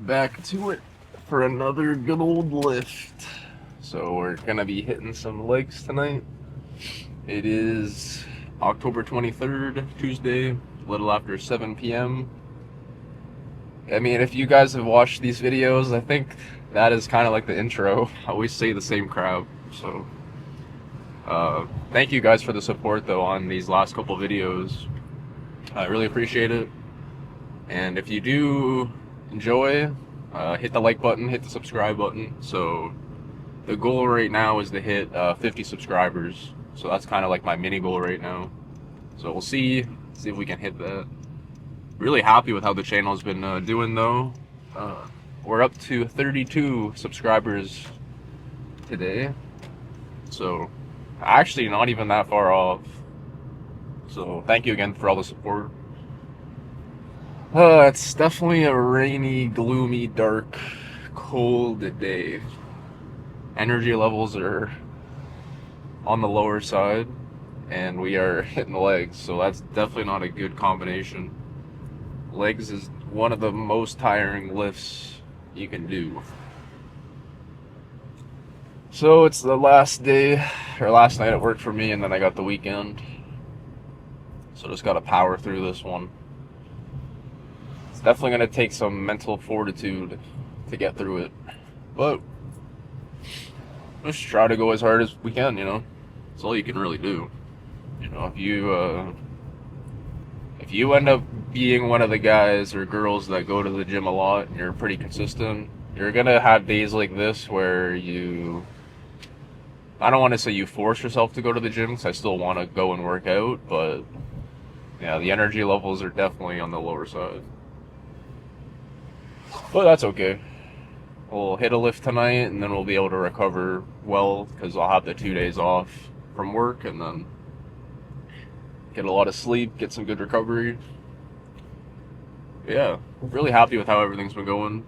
Back to it for another good old lift. So we're gonna be hitting some legs tonight. It is October 23rd, Tuesday, a little after 7 p.m. I mean, if you guys have watched these videos, I think that is kind of like the intro. I always say the same crap. So, thank you guys for the support though on these last couple videos. I really appreciate it. And if you do enjoy, hit the like button, hit the subscribe button. So the goal right now is to hit 50 subscribers. So that's kind of like my mini goal right now. So we'll see if we can hit that. Really happy with how the channel's been doing though. We're up to 32 subscribers today. So actually not even that far off. So thank you again for all the support. It's definitely a rainy, gloomy, dark, cold day. Energy levels are on the lower side, and we are hitting the legs, so that's definitely not a good combination. Legs is one of the most tiring lifts you can do. So it's the last day, or last night at work for me, and then I got the weekend. So just gotta power through this one. It's definitely gonna take some mental fortitude to get through it. But just try to go as hard as we can, you know. That's all you can really do. You know, if you end up being one of the guys or girls that go to the gym a lot and you're pretty consistent, you're gonna have days like this where I don't want to say you force yourself to go to the gym because I still want to go and work out, but yeah, the energy levels are definitely on the lower side. But that's okay. We'll hit a lift tonight and then we'll be able to recover well because I'll have the 2 days off from work and then get a lot of sleep, get some good recovery. Yeah, really happy with how everything's been going.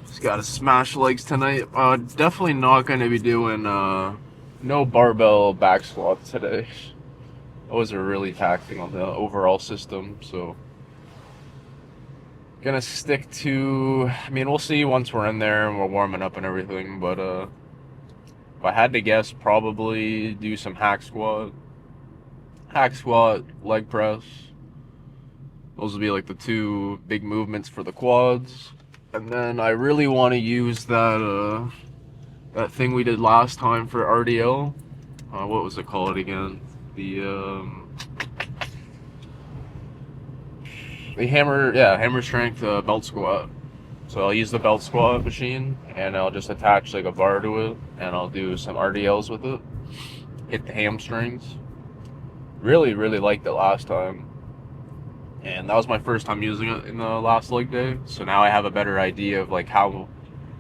Just gotta smash legs tonight. Definitely not gonna be doing no barbell back squats today. Those are really taxing on the overall system, so gonna stick to, I mean, we'll see once we're in there and we're warming up and everything, but if I had to guess, probably do some hack squat, leg press. Those will be like the two big movements for the quads. And then I really want to use that thing we did last time for RDL. What was it called again? The hammer strength belt squat. So I'll use the belt squat machine and I'll just attach like a bar to it and I'll do some RDLs with it. Hit the hamstrings. Really, really liked it last time. And that was my first time using it in the last leg day. So now I have a better idea of like how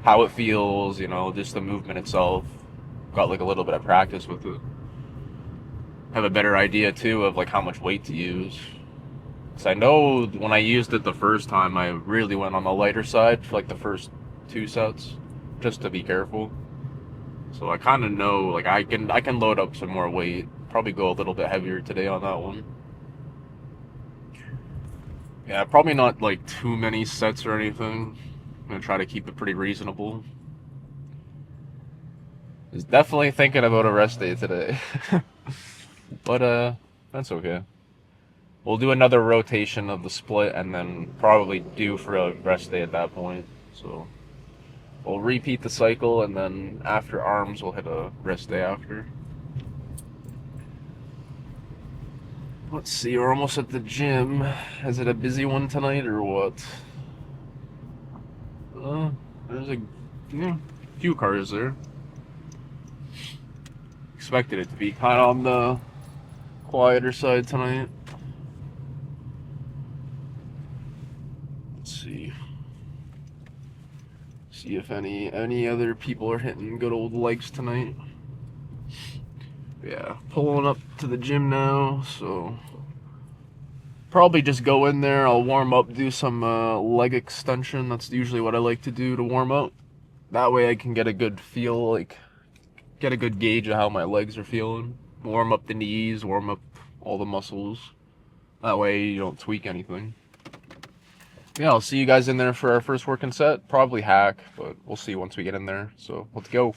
it feels, you know, just the movement itself. Got like a little bit of practice with it. Have a better idea too of like how much weight to use. So I know when I used it the first time, I really went on the lighter side for like the first 2 sets, just to be careful. So I kind of know like I can load up some more weight. Probably go a little bit heavier today on that one. Yeah, probably not like too many sets or anything. I'm gonna try to keep it pretty reasonable. Is definitely thinking about a rest day today. But that's okay. We'll do another rotation of the split and then probably due for a rest day at that point. So we'll repeat the cycle and then after arms we'll hit a rest day after. Let's see, we're almost at the gym. Is it a busy one tonight or what? There's a few cars there. Expected it to be kind of on the quieter side tonight. Let's see. See if any other people are hitting good old legs tonight. Yeah, pulling up to the gym now, so probably just go in there. I'll warm up, do some leg extension. That's usually what I like to do to warm up. That way I can get a good feel, like get a good gauge of how my legs are feeling. Warm up the knees, warm up all the muscles. That way you don't tweak anything. Yeah, I'll see you guys in there for our first working set. Probably hack, but we'll see once we get in there. So let's go.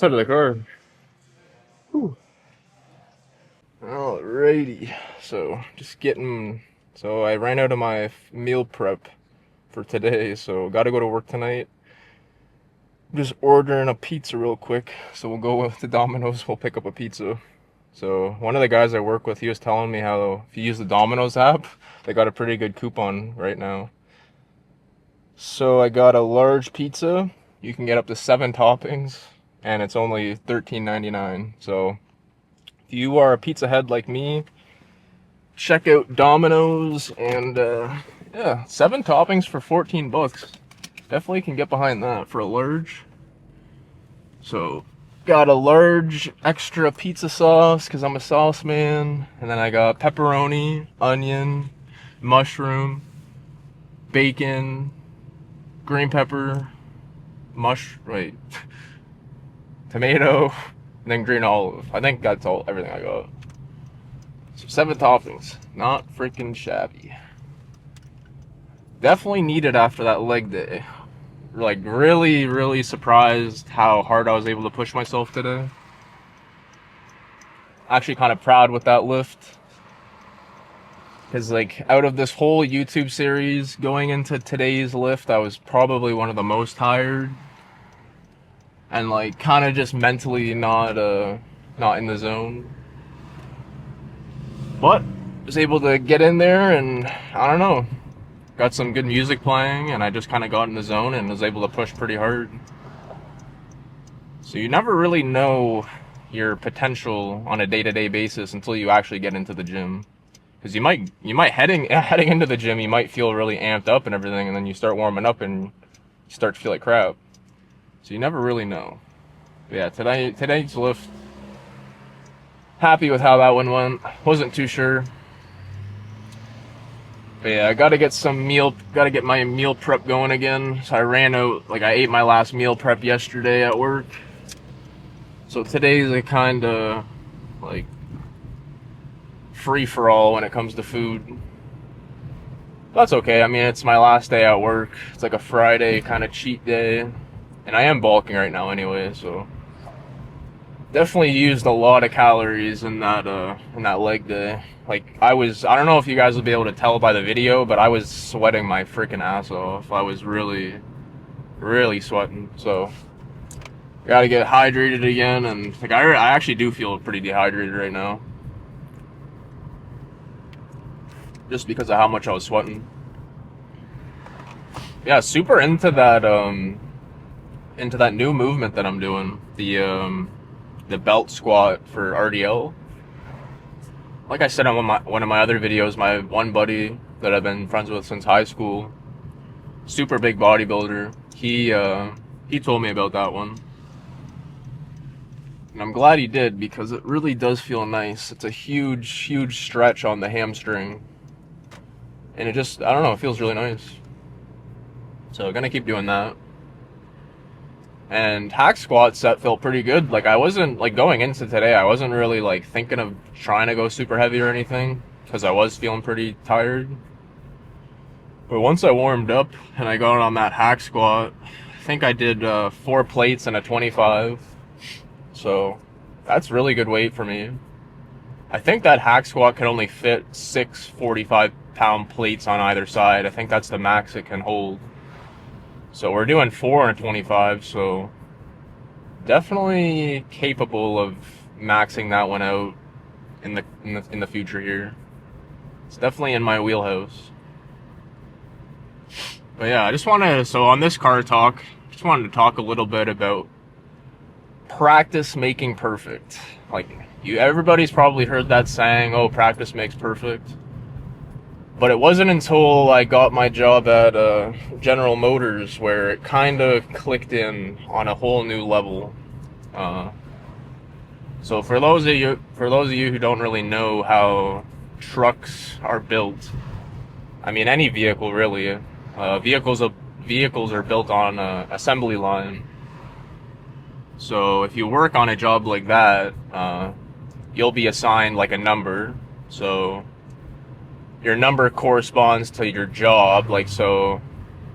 Side of the car. Whew. Alrighty, so just getting. So I ran out of my meal prep for today, so got to go to work tonight. Just ordering a pizza real quick, so we'll go to Domino's. We'll pick up a pizza. So one of the guys I work with, he was telling me how if you use the Domino's app, they got a pretty good coupon right now. So I got a large pizza. You can get up to 7 toppings, and it's only $13.99. So if you are a pizza head like me, check out Domino's, and yeah, 7 toppings for $14. Definitely can get behind that for a large. So got a large extra pizza sauce because I'm a sauce man, and then I got pepperoni, onion, mushroom, bacon, green pepper, tomato, and then green olive. I think that's everything I got. So 7 toppings, not freaking shabby. Definitely needed after that leg day. Like really surprised how hard I was able to push myself today. Actually kind of proud with that lift. Because like out of this whole YouTube series going into today's lift, I was probably one of the most tired. And like kind of just mentally not in the zone. But was able to get in there, and I don't know. Got some good music playing, and I just kind of got in the zone and was able to push pretty hard. So you never really know your potential on a day-to-day basis until you actually get into the gym. Because you might heading into the gym, you might feel really amped up and everything, and then you start warming up and you start to feel like crap. So you never really know. But yeah, today's lift, happy with how that one went. Wasn't too sure. But yeah, I gotta get my meal prep going again. So I ran out, like I ate my last meal prep yesterday at work. So today's a kind of like free for all when it comes to food. That's okay. I mean, it's my last day at work. It's like a Friday kind of cheat day. And I am bulking right now anyway, so definitely used a lot of calories in that leg day. Like I don't know if you guys will be able to tell by the video, but I was sweating my freaking ass off. I was really, really sweating. So gotta get hydrated again, and like I actually do feel pretty dehydrated right now, just because of how much I was sweating. Yeah, super into that new movement that I'm doing, the belt squat for RDL. Like I said on one of my other videos, my one buddy that I've been friends with since high school, super big bodybuilder, he told me about that one. And I'm glad he did, because it really does feel nice. It's a huge stretch on the hamstring. And it just, I don't know, it feels really nice. So I'm gonna keep doing that. And hack squat set felt pretty good. Like I wasn't, like going into today, I wasn't really like thinking of trying to go super heavy or anything, because I was feeling pretty tired. But once I warmed up and I got on that hack squat, I think I did 4 plates and a 25. So that's really good weight for me. I think that hack squat can only fit 6 45-pound plates on either side. I think that's the max it can hold. So we're doing 4 and a 25, so definitely capable of maxing that one out in the future here. It's definitely in my wheelhouse. But yeah, so on this car talk, just wanted to talk a little bit about practice making perfect. Like everybody's probably heard that saying, oh, practice makes perfect. But it wasn't until I got my job at General Motors where it kind of clicked in on a whole new level. So for those of you who don't really know how trucks are built, I mean any vehicle really, vehicles are built on an assembly line. So if you work on a job like that, you'll be assigned like a number. So your number corresponds to your job. Like, so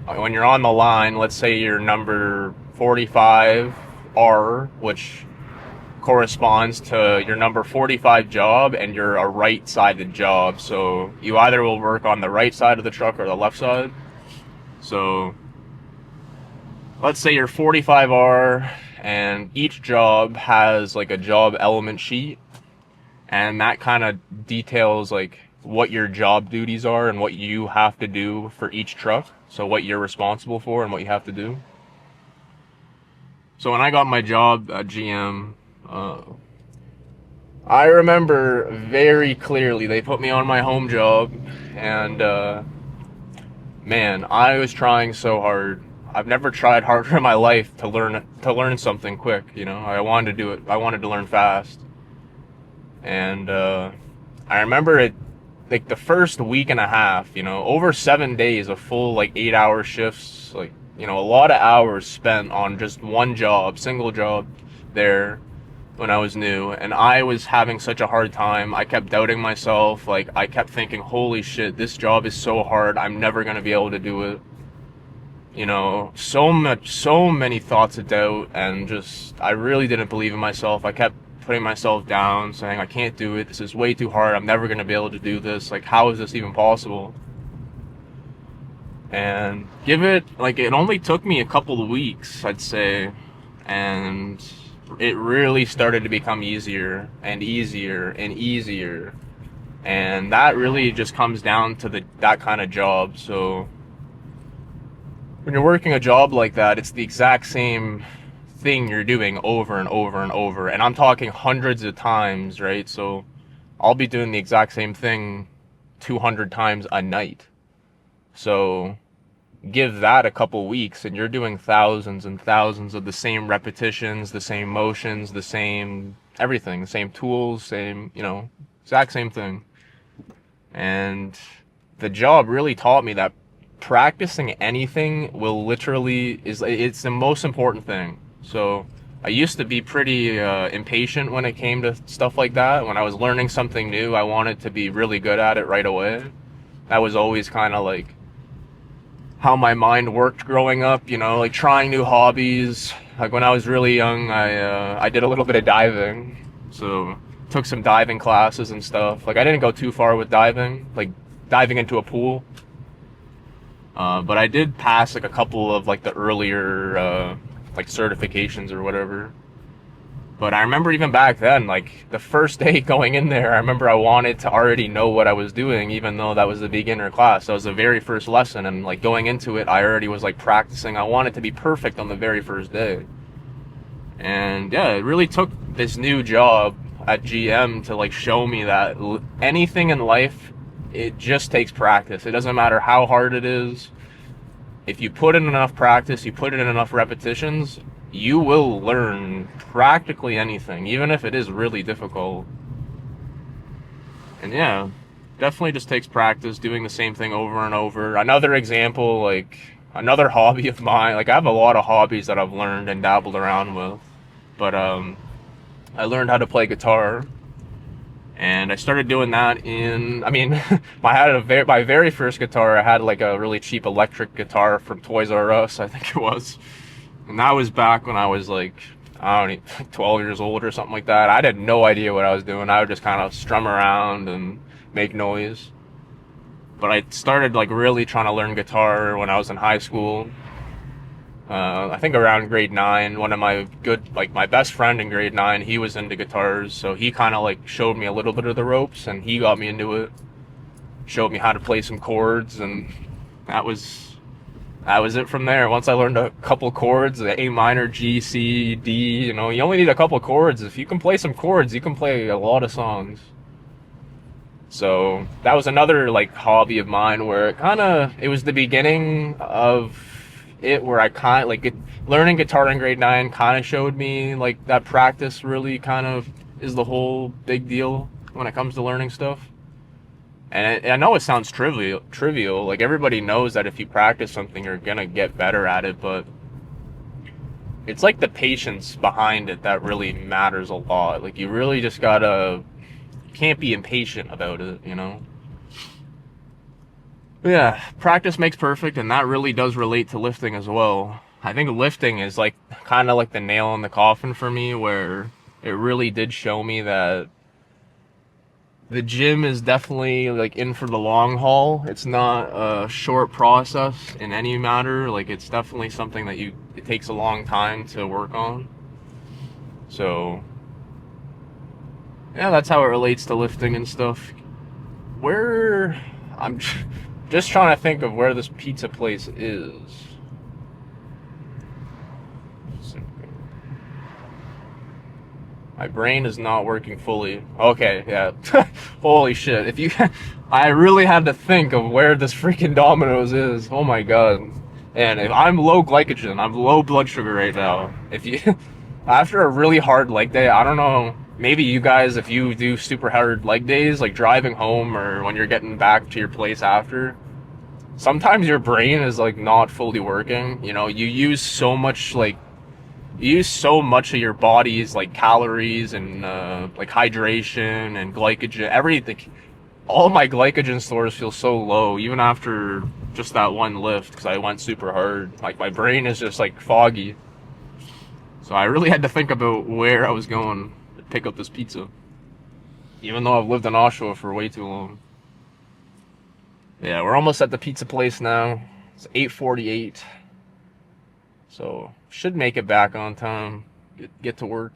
when you're on the line, let's say you're number 45R, which corresponds to your number 45 job, and you're a right-sided job. So you either will work on the right side of the truck or the left side. So let's say you're 45R, and each job has like a job element sheet, and that kind of details like what your job duties are and what you have to do for each truck. So what you're responsible for and what you have to do. So when I got my job at GM, I remember very clearly they put me on my home job, and man, I was trying so hard. I've never tried harder in my life to learn something quick, you know. I wanted to do it. I wanted to learn fast. And I remember it, like the first week and a half, you know, over 7 days of full like 8-hour shifts, like, you know, a lot of hours spent on just one job, single job there when I was new. And I was having such a hard time. I kept doubting myself. Like I kept thinking, holy shit, this job is so hard. I'm never going to be able to do it. You know, so many thoughts of doubt, and just, I really didn't believe in myself. I kept putting myself down, saying, I can't do it. This is way too hard. I'm never going to be able to do this. Like, how is this even possible? And it only took me a couple of weeks, I'd say. And it really started to become easier and easier and easier. And that really just comes down to that kind of job. So when you're working a job like that, it's the exact same thing you're doing over and over and over. And I'm talking hundreds of times, right? So I'll be doing the exact same thing 200 times a night. So give that a couple weeks and you're doing thousands and thousands of the same repetitions, the same motions, the same everything, the same tools, same, exact same thing. And the job really taught me that practicing anything it's the most important thing. So I used to be pretty impatient when it came to stuff like that. When I was learning something new, I wanted to be really good at it right away. That was always kind of like how my mind worked growing up, like trying new hobbies. Like when I was really young, I did a little bit of diving. So took some diving classes and stuff. Like I didn't go too far with diving, like diving into a pool. But I did pass like a couple of like the earlier like certifications or whatever. But I remember even back then, like the first day going in there, I remember I wanted to already know what I was doing, even though that was the beginner class. That was the very first lesson, and like going into it, I already was like practicing. I wanted to be perfect on the very first day. And yeah, it really took this new job at GM to like show me that anything in life, it just takes practice. It doesn't matter how hard it is. If you put in enough practice, you put in enough repetitions, you will learn practically anything, even if it is really difficult. And yeah, definitely just takes practice, doing the same thing over and over. Another example, like another hobby of mine, like I have a lot of hobbies that I've learned and dabbled around with, but I learned how to play guitar. And I started doing that my very first guitar, I had like a really cheap electric guitar from Toys R Us, I think it was. And that was back when I was like, I don't know, 12 years old or something like that. I had no idea what I was doing. I would just kind of strum around and make noise. But I started like really trying to learn guitar when I was in high school. I think around grade 9, one of my my best friend in grade 9, he was into guitars, so he kind of like showed me a little bit of the ropes, and he got me into it, showed me how to play some chords, and that was it from there. Once I learned a couple chords, the A minor, G, C, D, you only need a couple chords. If you can play some chords, you can play a lot of songs. So that was another like hobby of mine where it was the beginning of it, where I kind of like learning guitar in grade 9 kind of showed me like that practice really kind of is the whole big deal when it comes to learning stuff. And I know it sounds trivial, like everybody knows that if you practice something you're gonna get better at it, but it's like the patience behind it that really matters a lot. Like you really just can't be impatient about it, Yeah, practice makes perfect, and that really does relate to lifting as well. I think lifting is like kind of like the nail in the coffin for me, where it really did show me that the gym is definitely like in for the long haul. It's not a short process in any matter. Like it's definitely something that it takes a long time to work on. So yeah, that's how it relates to lifting and stuff. I'm just trying to think of where this pizza place is. My brain is not working fully. Okay, yeah. Holy shit. I really had to think of where this freaking Domino's is. Oh my god. And if I'm low glycogen, I'm low blood sugar right now. After a really hard leg day, I don't know, maybe you guys, if you do super hard leg days, like driving home or when you're getting back to your place after, sometimes your brain is like not fully working. You use so much of your body's like calories and like hydration and glycogen, everything. All my glycogen stores feel so low even after just that one lift, because I went super hard. Like my brain is just like foggy. So I really had to think about where I was going to pick up this pizza, even though I've lived in Oshawa for way too long. Yeah, we're almost at the pizza place now. It's 8:48. So should make it back on time. Get to work.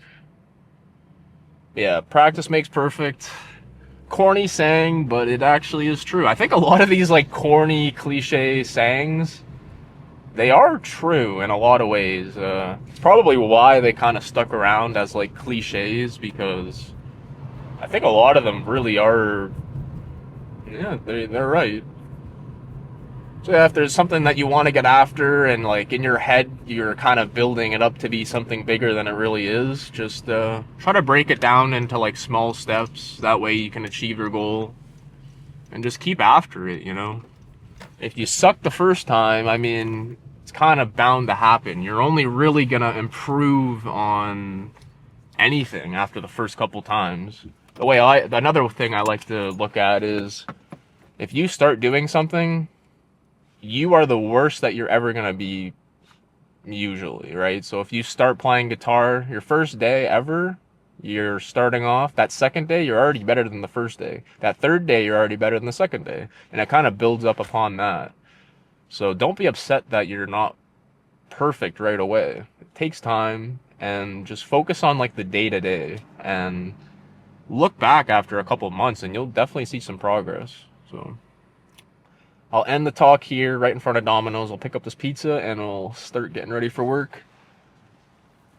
Yeah, practice makes perfect. Corny saying, but it actually is true. I think a lot of these like corny cliche sayings, they are true in a lot of ways. It's probably why they kind of stuck around as like cliches, because I think a lot of them really are. Yeah, they're right. So yeah, if there's something that you want to get after, and like in your head you're kind of building it up to be something bigger than it really is, just try to break it down into like small steps. That way you can achieve your goal, and just keep after it. You know, if you suck the first time, I mean, it's kind of bound to happen. You're only really gonna improve on anything after the first couple times. Another thing I like to look at is, if you start doing something, you are the worst that you're ever going to be, usually, right? So if you start playing guitar your first day ever, you're starting off. That second day, you're already better than the first day. That third day, you're already better than the second day. And it kind of builds up upon that. So don't be upset that you're not perfect right away. It takes time, and just focus on like the day to day, and look back after a couple of months and you'll definitely see some progress. So I'll end the talk here right in front of Domino's. I'll pick up this pizza and I'll start getting ready for work.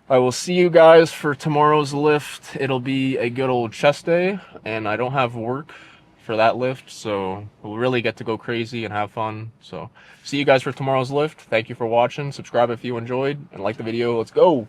I will see you guys for tomorrow's lift. It'll be a good old chest day, and I don't have work for that lift, so we'll really get to go crazy and have fun. So see you guys for tomorrow's lift. Thank you for watching. Subscribe if you enjoyed, and like the video. Let's go.